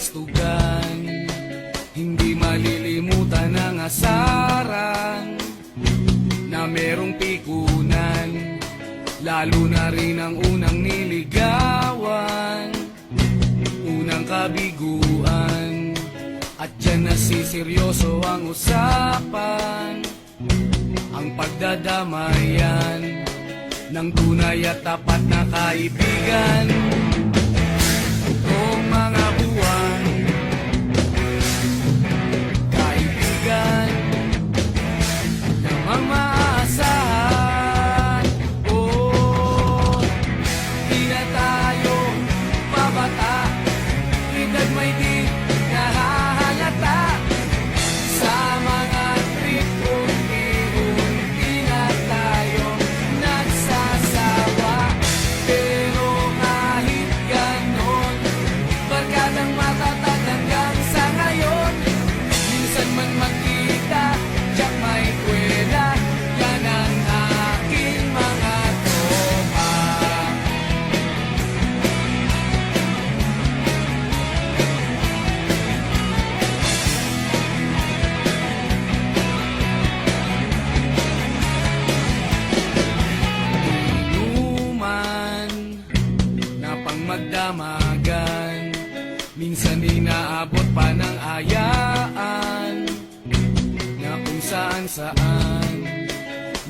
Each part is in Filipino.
kabastugan. Hindi malilimutan ang asaran na merong pikunan, lalo na rin ang unang niligawan, unang kabiguan. At dyan nasiseryoso ang usapan, ang pagdadamayan ng tunay at tapat na kaibigan. Kung mga buwan, kaibigan, namang maaasahan. Oh, di na tayo babata, edad may di nahahalata. Sa mga trip unti-unti na tayo nagsasawa. Pero kahit ganon, barkadang matatag hanggang sa ngayon. Minsan man magkita, tiyak may kwela, yan ang aking mga tropa. Inuman na pang magdamagan, minsan inaabot pa ng ayaan, na kung saan-saan,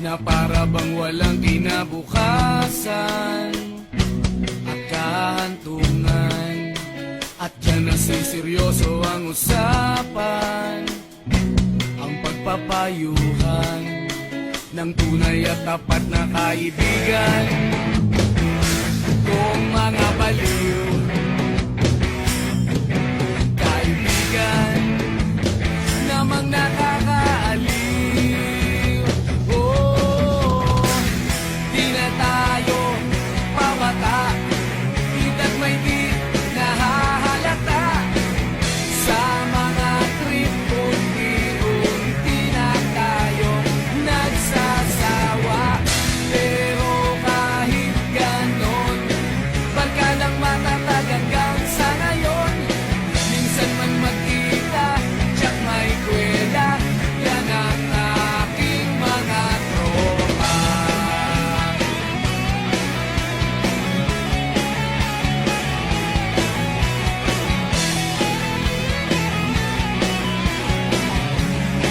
na para bang walang kinabukasan at kahantungan. At dyan nasiseryoso ang usapan, ang pagpapayuhan ng tunay at tapat na kaibigan. Kung mga baliw